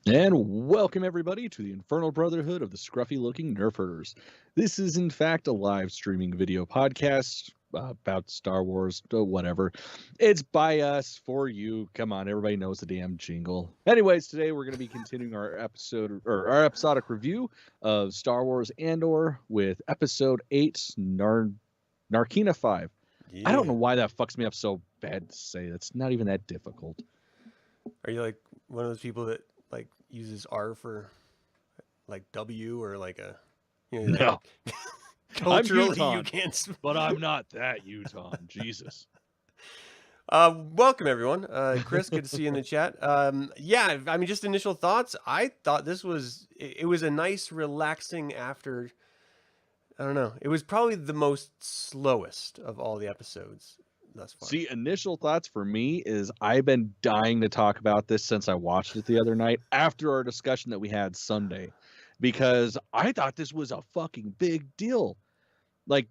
And welcome everybody to the Infernal Brotherhood of the Scruffy Looking Nerf Herders. This is in fact a live streaming video podcast about Star Wars, whatever. It's by us, for you. Come on, everybody knows the damn jingle. Anyways, today we're going to be continuing our episode or our episodic review of Star Wars Andor with episode 8, Narkina 5. I don't know why that fucks me up so bad to say. It's not even that difficult. Are you like one of those people that like uses R for like W or like a No. Like, culturally I'm you can't but I'm not that Utah. Jesus. Welcome everyone. Chris, good to see you in the chat. Yeah, I mean, just initial thoughts. I thought this was it was a nice relaxing after. I don't know. It was probably the most slowest of all the episodes thus far. See, initial thoughts for me is I've been dying to talk about this since I watched it the other night after our discussion that we had Sunday, because I thought this was a fucking big deal. Like,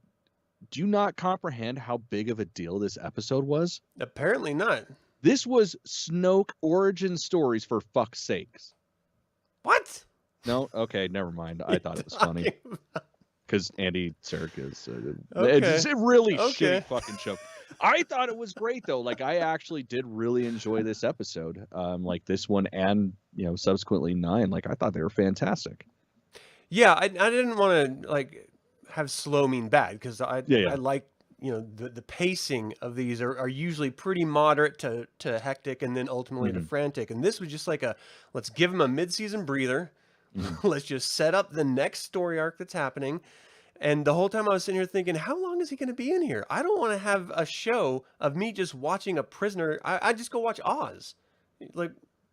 do you not comprehend how big of a deal this episode was? Apparently not. This was Snoke origin stories, for fuck's sakes. What? No? Okay, never mind. I thought it was funny. Because Andy Serkis. Okay. It's a really shitty fucking show. I thought it was great though. Like, I actually did really enjoy this episode. Like this one and subsequently 9. Like, I thought they were fantastic. Yeah, I didn't want to like have slow mean bad, because I like the pacing of these are usually pretty moderate to hectic and then ultimately to frantic. And this was just like let's give them a mid-season breather. Let's just set up the next story arc that's happening. And the whole time I was sitting here thinking, how long is he going to be in here? I don't want to have a show of me just watching a prisoner. I just go watch Oz. Like,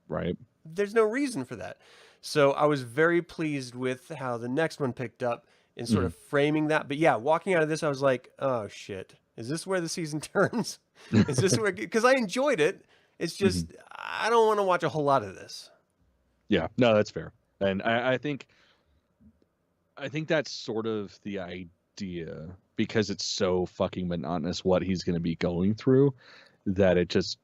right. There's no reason for that. So I was very pleased with how the next one picked up in sort of framing that. But yeah, walking out of this, I was like, oh shit. Is this where the season turns? Is this where, because I enjoyed it. It's just, I don't want to watch a whole lot of this. Yeah, no, that's fair. And I think that's sort of the idea, because it's so fucking monotonous what he's going to be going through, that it just,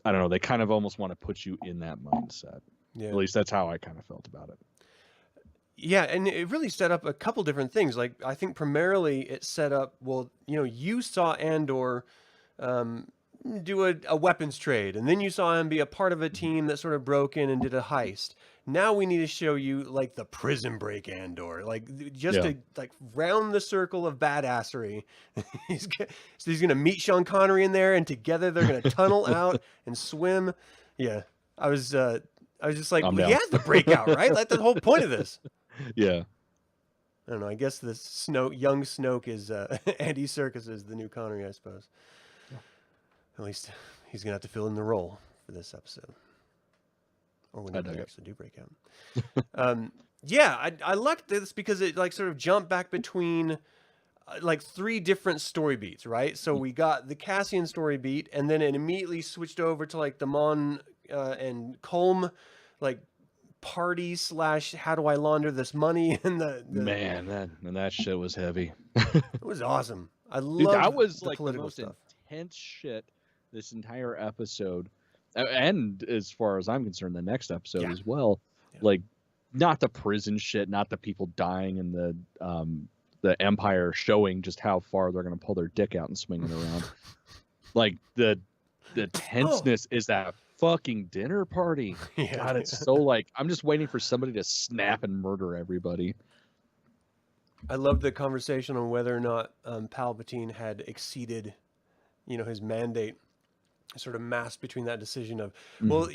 I don't know, they kind of almost want to put you in that mindset. Yeah. At least that's how I kind of felt about it. Yeah, and it really set up a couple different things. Like, I think primarily it set up, well, you saw Andor do a weapons trade, and then you saw him be a part of a team that sort of broke in and did a heist. Now we need to show you like the prison break Andor, like just to like round the circle of badassery. He's gonna meet Sean Connery in there, and together they're gonna tunnel out and swim. Yeah, I was just like, he has to break out, right? Like, the whole point of this. Yeah. I don't know. I guess this young Snoke is Andy Serkis is the new Connery, I suppose. Yeah. At least he's gonna have to fill in the role for this episode. Or when they actually do break out. Yeah, I liked this because it like sort of jumped back between like 3 different story beats, right? So we got the Cassian story beat, and then it immediately switched over to like the Mon and Colm like party / how do I launder this money, and the man, that shit was heavy. It was awesome. I love that was the like political the most stuff. Intense shit this entire episode. And as far as I'm concerned, the next episode as well. Yeah. Like, not the prison shit, not the people dying, and the Empire showing just how far they're going to pull their dick out and swing it around. Like, the tenseness is that fucking dinner party. Yeah. God, it's so like, I'm just waiting for somebody to snap and murder everybody. I love the conversation on whether or not Palpatine had exceeded, his mandate. Sort of masked between that decision of, well,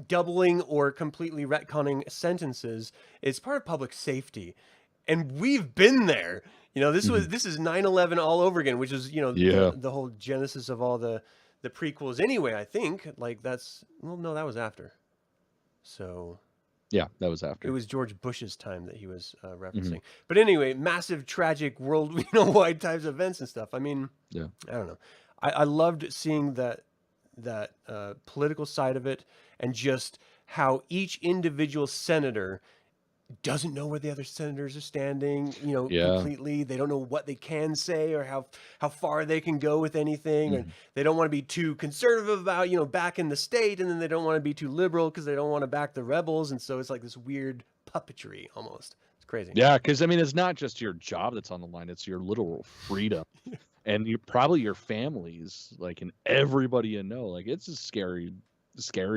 doubling or completely retconning sentences is part of public safety, and we've been there. This is 9/11 all over again, which is the whole genesis of all the prequels. Anyway, I think like that was after. So yeah, that was after. It was George Bush's time that he was referencing. But anyway, massive, tragic, world-wide types of events and stuff. I mean, I don't know. I loved seeing that political side of it, and just how each individual senator doesn't know where the other senators are standing, Yeah. completely. They don't know what they can say or how far they can go with anything. Or they don't want to be too conservative about, backing the state. And then they don't want to be too liberal because they don't want to back the rebels. And so it's like this weird puppetry almost. It's crazy. Yeah, because I mean, it's not just your job that's on the line; it's your literal freedom, and you probably your families, like, and everybody you know. Like, it's a scary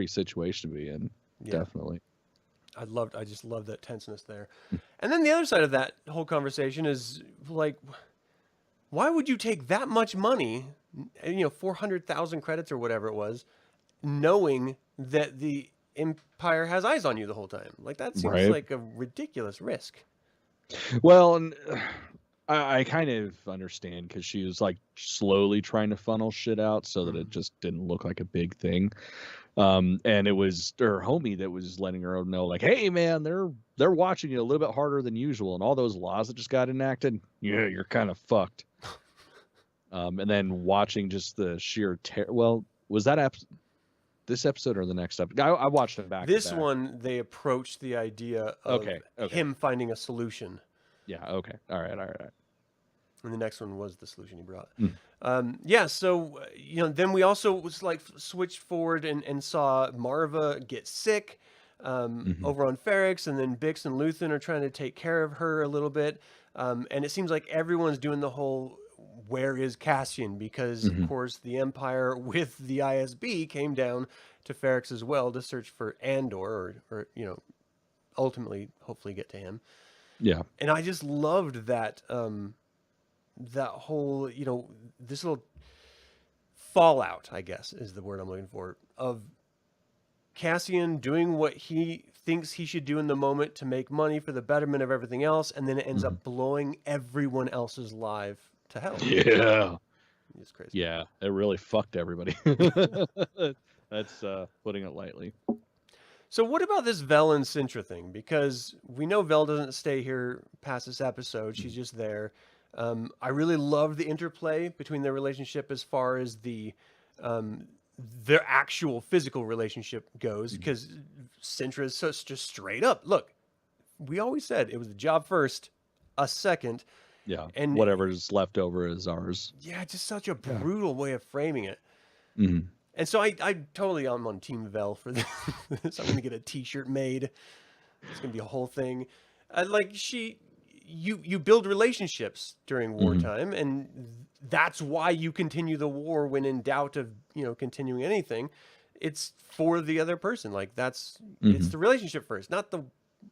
situation to be in. Yeah. Definitely. I just love that tenseness there. And then the other side of that whole conversation is like, why would you take that much money, 400,000 credits or whatever it was, knowing that the Empire has eyes on you the whole time? Like, that seems Right. like a ridiculous risk. Well, and I kind of understand because she was like slowly trying to funnel shit out so that it just didn't look like a big thing. And it was her homie that was letting her know, like, hey man, they're watching you a little bit harder than usual, and all those laws that just got enacted, yeah, you're kind of fucked. And then watching just the sheer well, was that this episode or the next episode? I watched them back. This one, they approached the idea of him finding a solution. Yeah. Okay. All right. And the next one was the solution he brought. Yeah. So, then we also was like switched forward and saw Marva get sick over on Ferrix, and then Bix and Luthen are trying to take care of her a little bit. And it seems like everyone's doing the whole, where is Cassian? Because of course the Empire with the ISB came down to Ferrix as well to search for Andor or ultimately hopefully get to him. Yeah. And I just loved that, that whole, this little fallout, I guess is the word I'm looking for, of Cassian doing what he thinks he should do in the moment to make money for the betterment of everything else. And then it ends up blowing everyone else's life to hell. Yeah. It's crazy. Yeah. It really fucked everybody. That's putting it lightly. So what about this Vel and Sintra thing? Because we know Vel doesn't stay here past this episode. She's just there. I really love the interplay between their relationship as far as their actual physical relationship goes, because Sintra is just straight up. Look, we always said it was the job first, us second. Yeah. And whatever's left over is ours. Yeah, just such a brutal way of framing it. Mm-hmm. And so I totally am on Team Vel for this. I'm going to get a t-shirt made. It's going to be a whole thing. You build relationships during wartime, and that's why you continue the war when in doubt of, continuing anything. It's for the other person. Like it's the relationship first, not I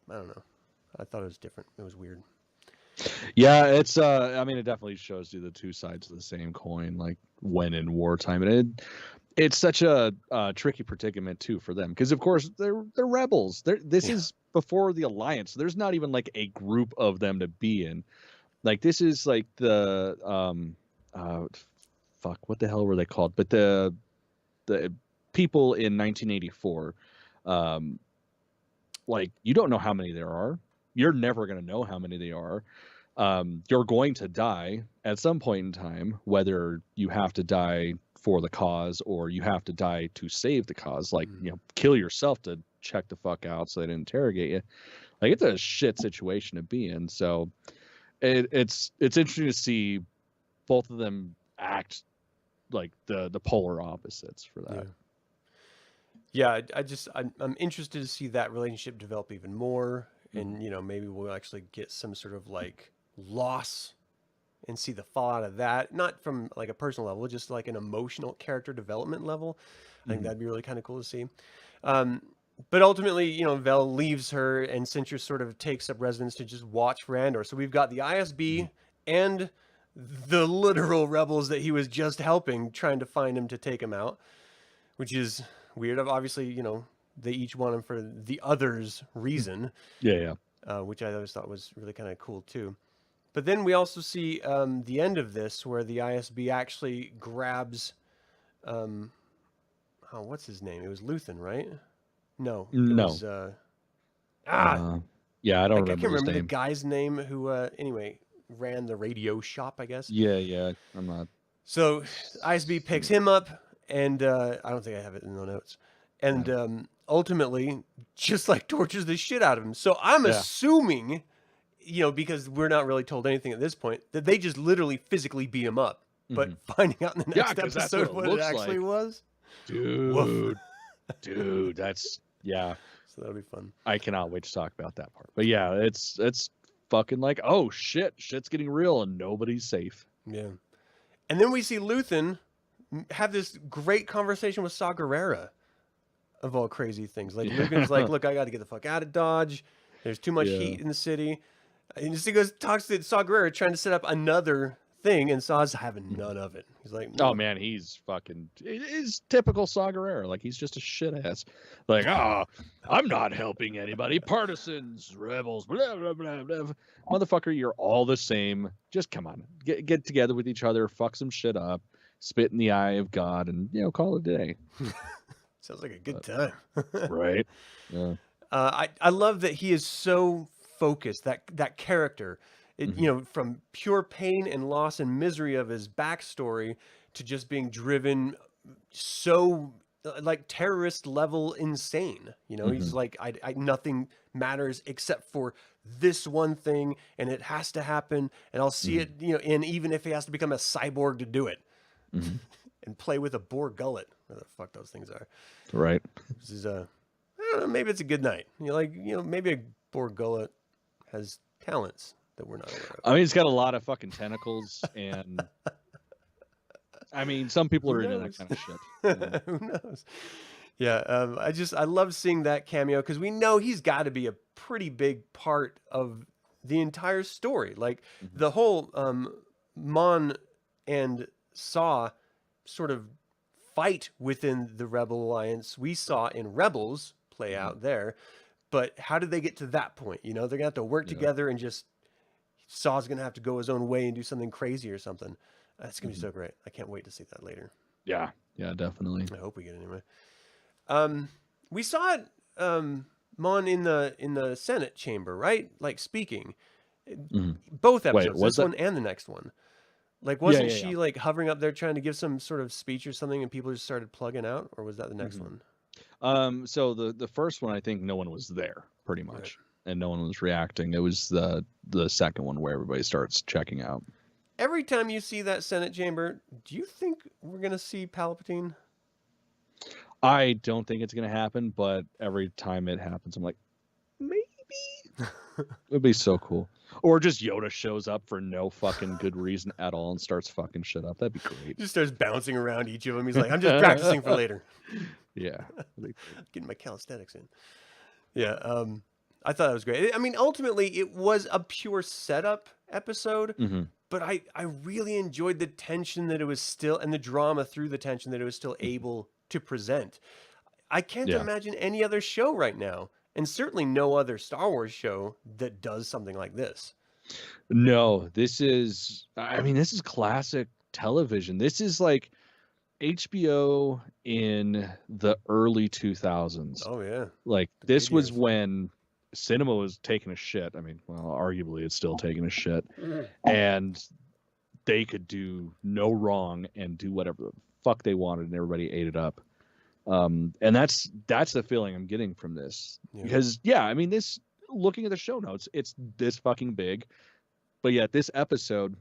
don't know. I thought it was different. It was weird. Yeah, it's I mean, it definitely shows you the two sides of the same coin, like when in wartime. And it's such a tricky predicament too for them, because of course they're rebels. This is before the Alliance. There's not even like a group of them to be in. Like, this is like the fuck, what the hell were they called? But the people in 1984, like, you don't know how many there are. You're never going to know how many they are. You're going to die at some point in time, whether you have to die for the cause or you have to die to save the cause, like, kill yourself to check the fuck out so they didn't interrogate you. Like, it's a shit situation to be in. So it's interesting to see both of them act like the polar opposites for that. Yeah, I'm interested to see that relationship develop even more. And, maybe we'll actually get some sort of like loss and see the fallout of that. Not from like a personal level, just like an emotional character development level. I think that'd be really kind of cool to see. But ultimately, Vel leaves her, and Sintra sort of takes up residence to just watch for Andor. So we've got the ISB and the literal rebels that he was just helping, trying to find him to take him out, which is weird. Obviously, they each want him for the other's reason. Which I always thought was really kind of cool too. But then we also see the end of this, where the ISB actually grabs, what's his name? It was Luthen, right? No. Was, I don't remember. I can't remember the guy's name who, anyway, ran the radio shop, I guess. Yeah. I'm not. So ISB picks him up, and I don't think I have it in the notes. And ultimately just like tortures the shit out of him. So I'm Yeah. assuming, because we're not really told anything at this point, that they just literally physically beat him up. But finding out in the Yeah, next 'cause that's what episode it what it looks actually like. was. Dude, that's So that'll be fun. I cannot wait to talk about that part. But yeah, it's fucking like, oh shit's getting real and nobody's safe. Yeah. And then we see Luthen have this great conversation with Saw Gerrera, of all crazy things. Like, Luthen's like, look, I got to get the fuck out of Dodge. There's too much heat in the city. And he goes, talks to Saw Gerrera, trying to set up another thing, and Saw's having none of it. He's like, no. Oh man, he's fucking, he's typical Saw Gerrera. Like, he's just a shit ass. Like, I'm not helping anybody. Partisans, rebels, blah, blah, blah, blah. Motherfucker, you're all the same. Just come on, get together with each other, fuck some shit up, spit in the eye of God, and call it a day. Sounds like a good time. Right? Yeah. I love that he is so focused, that character. From pure pain and loss and misery of his backstory to just being driven so like terrorist level insane. He's like, I nothing matters except for this one thing, and it has to happen, and I'll see it, and even if he has to become a cyborg to do it. And play with a boar gullet, where the fuck those things are. Right. This is I don't know, maybe it's a good night. Maybe a boar gullet has talents that we're not aware of. I mean, it's got a lot of fucking tentacles, and I mean, some people are into that kind of shit. Who knows? Yeah, I love seeing that cameo, because we know he's got to be a pretty big part of the entire story. Like the whole Mon and Saw sort of fight within the Rebel Alliance we saw in Rebels play out there. But how did they get to that point? They're going to have to work together, and just Saw's going to have to go his own way and do something crazy or something. That's going to be so great. I can't wait to see that later. Yeah, definitely. I hope we get it anyway. We saw it, Mon in the Senate chamber, right? Like, speaking. Both episodes, this one and the next one. Like, wasn't she like hovering up there trying to give some sort of speech or something, and people just started plugging out? Or was that the next one? So the first one, I think no one was there, pretty much, right. And no one was reacting. It was the second one where everybody starts checking out. Every time you see that Senate chamber, do you think we're gonna see Palpatine? I don't think it's gonna happen, but every time it happens, I'm like, maybe. It'd be so cool. Or just Yoda shows up for no fucking good reason at all and starts fucking shit up. That'd be great. Just starts bouncing around each of them. He's like, I'm just practicing for later. Yeah. Getting my calisthenics in. Yeah. I thought that was great. I mean, ultimately, it was a pure setup episode, but I really enjoyed the tension that it was still, and the drama through the tension that it was still able to present. I can't imagine any other show right now, and certainly no other Star Wars show that does something like this. No, this is classic television. This is like HBO in the early 2000s. Oh yeah. Like, this was when cinema was taking a shit. I mean, well, arguably it's still taking a shit. And they could do no wrong and do whatever the fuck they wanted, and everybody ate it up. And that's the feeling I'm getting from this. Because I mean, this, looking at the show notes, it's this fucking big, but yet this episode,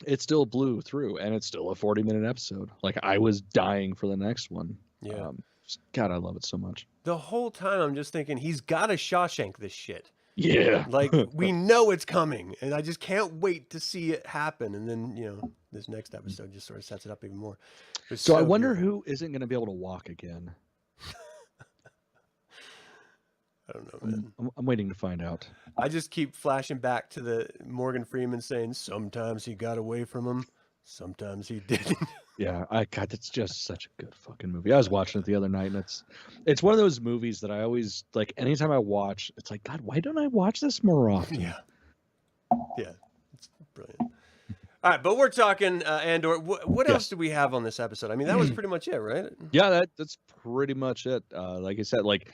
it still blew through, and it's still a 40-minute episode. Like, I was dying for the next one. Yeah. God, I love it so much. The whole time I'm just thinking, he's got to Shawshank this shit. Yeah. Like, we know it's coming, and I just can't wait to see it happen. And then, this next episode just sort of sets it up even more. So I wonder who isn't going to be able to walk again. I don't know, man. I'm waiting to find out. I just keep flashing back to the Morgan Freeman saying, sometimes he got away from him, sometimes he didn't. Yeah, God, that's just such a good fucking movie. I was watching it the other night, and it's one of those movies that I always, like, anytime I watch, it's like, God, why don't I watch this more often? Yeah, it's brilliant. All right, but we're talking Andor. What else do we have on this episode? I mean, that was pretty much it, right? Yeah, that's pretty much it. Like I said, like,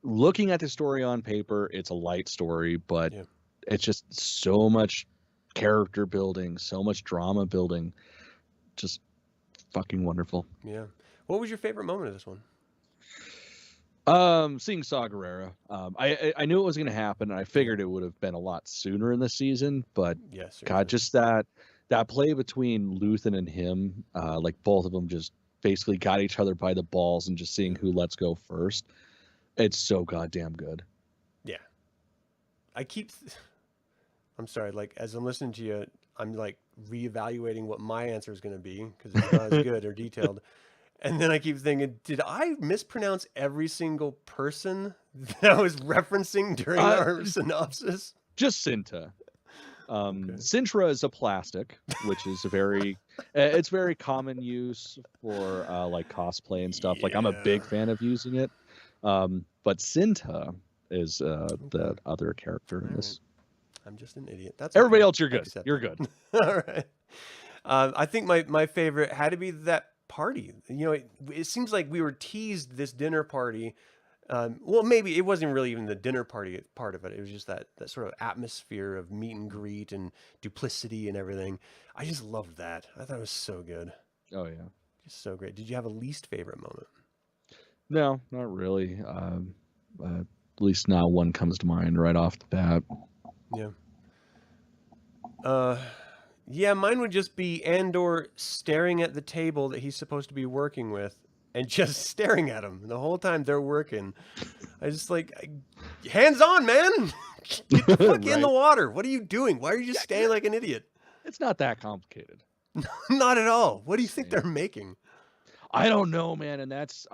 looking at the story on paper, it's a light story, but it's just so much character building, so much drama building. Just fucking wonderful. Yeah. What was your favorite moment of this one? Seeing Saw Gerrera. I knew it was going to happen, and I figured it would have been a lot sooner in the season. But Yes, God, just that play between Luthen and him, like both of them just basically got each other by the balls, and just seeing who lets go first. It's so goddamn good. Yeah. I'm sorry, like as I'm listening to you, I'm like reevaluating what my answer is going to be because it's not as good or detailed. And then I keep thinking, did I mispronounce every single person that I was referencing during our synopsis? Just Cinta. Okay. Sintra is a plastic, which is a very it's very common use for like cosplay and stuff. Like I'm a big fan of using it. But Cinta is the other character in this. I'm just an idiot. That's everybody okay. else. You're good. You're good. All right. I think my favorite had to be that party. You know, it seems like we were teased this dinner party. Well, maybe it wasn't really even the dinner party part of it. It was just that sort of atmosphere of meet and greet and duplicity and everything. I just loved that. I thought it was so good. Oh yeah, just so great. Did you have a least favorite moment? No, not really. At least not one comes to mind right off the bat. Yeah. Yeah, mine would just be Andor staring at the table that he's supposed to be working with and just staring at him the whole time they're working. I just hands on, man. Get the fuck in the water. What are you doing? Why are you just standing like an idiot? It's not that complicated. Not at all. What do you think they're making? I don't know, man. And that's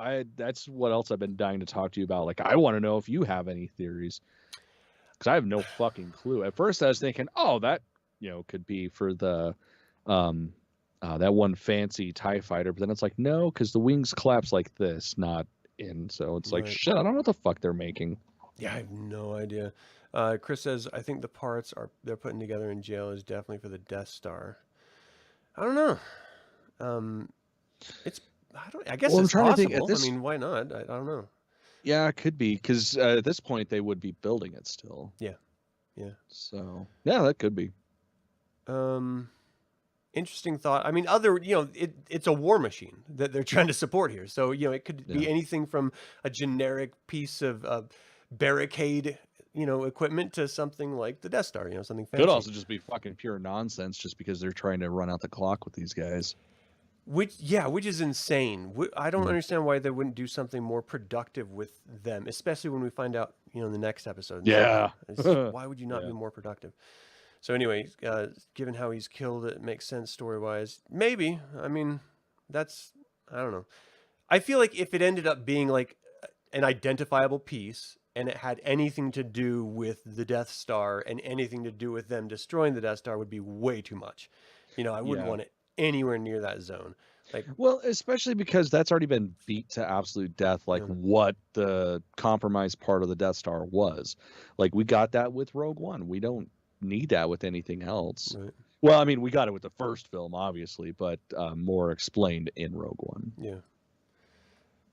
what else I've been dying to talk to you about. Like, I want to know if you have any theories, because I have no fucking clue. At first I was thinking, oh, that, could be for the that one fancy TIE fighter, but then it's like, no, because the wings collapse like this, not in. So it's like, shit, I don't know what the fuck they're making. Yeah, I have no idea. Chris says, I think the parts they're putting together in jail is definitely for the Death Star. I don't know. I guess it's possible. To think at this... I mean, why not? I don't know. Yeah, it could be, because at this point they would be building it still. Yeah. So yeah, that could be. Interesting thought. I mean, it's a war machine that they're trying to support here. So, it could be anything from a generic piece of barricade, equipment to something like the Death Star, something fancy. Could also just be fucking pure nonsense just because they're trying to run out the clock with these guys. Which is insane. I don't understand why they wouldn't do something more productive with them, especially when we find out, in the next episode. Yeah. Why would you not be more productive? So anyway, given how he's killed, it makes sense story-wise. Maybe. I mean, I don't know. I feel like if it ended up being like an identifiable piece and it had anything to do with the Death Star and anything to do with them destroying the Death Star would be way too much. I wouldn't want it anywhere near that zone. Well, especially because that's already been beat to absolute death, what the compromised part of the Death Star was. Like, we got that with Rogue One. We don't need that with anything else. Right. Well, I mean, we got it with the first film, obviously, but more explained in Rogue One.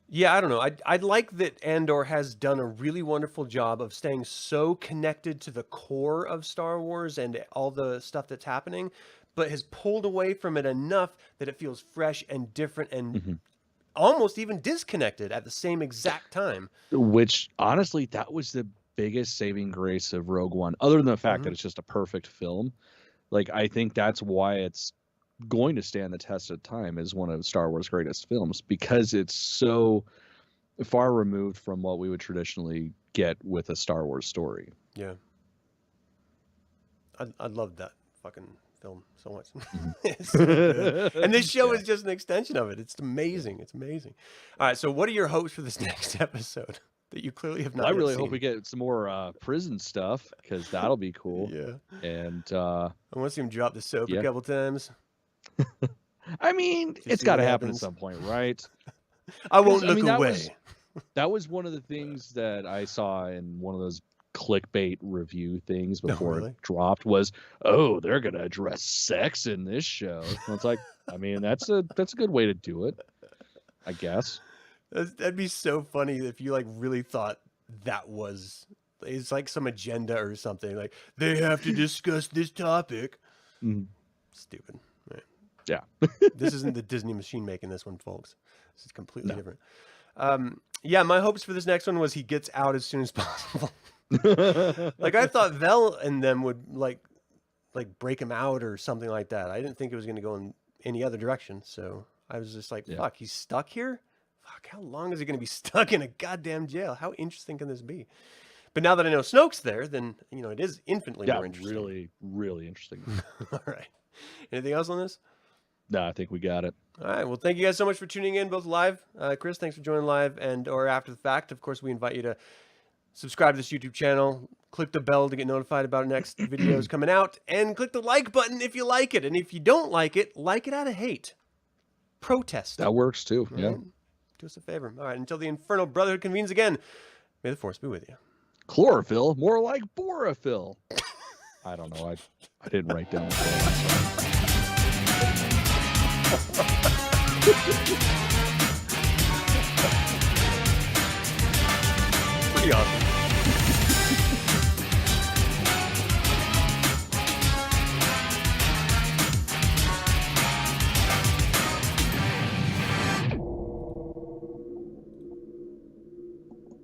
Yeah, I don't know. I'd like that Andor has done a really wonderful job of staying so connected to the core of Star Wars and all the stuff that's happening, but has pulled away from it enough that it feels fresh and different and almost even disconnected at the same exact time. Which, honestly, that was the biggest saving grace of Rogue One, other than the fact that it's just a perfect film. Like, I think that's why it's going to stand the test of time as one of Star Wars' greatest films, because it's so far removed from what we would traditionally get with a Star Wars story. Yeah. I love that fucking film so much. It's so good. And this show is just an extension of it. It's amazing. It's amazing. All right, so what are your hopes for this next episode that you clearly have not I really seen? hope we get some more prison stuff, because that'll be cool. And I want to see him drop the soap a couple times. I mean, it's got to happen at some point, right? I won't look away. That was one of the things that I saw in one of those clickbait review things before it dropped was, they're gonna address sex in this show. And it's like, I mean, that's a good way to do it, I guess. That'd be so funny if you really thought it's like some agenda or something, like they have to discuss this topic. Stupid. Right. Yeah. This isn't the Disney machine making this one, folks. This is completely different. Yeah, my hopes for this next one was he gets out as soon as possible. Like I thought Vel and them would like break him out or something like that. I didn't think it was going to go in any other direction. So I was just like, fuck, he's stuck here? Fuck, how long is he going to be stuck in a goddamn jail? How interesting can this be? But now that I know Snoke's there, then, you know, it is infinitely more interesting. Really, really interesting. All right. Anything else on this? No, I think we got it. All right. Well, thank you guys so much for tuning in, both live. Chris, thanks for joining live and or after the fact. Of course, we invite you to subscribe to this YouTube channel, click the bell to get notified about next videos coming out, and click the like button if you like it. And if you don't like it out of hate. Protest. That works too. Right? Yeah. Do us a favor. All right. Until the Infernal Brotherhood convenes again, may the Force be with you. Chlorophyll, more like borophyll. I don't know. I didn't write down the Pretty awesome.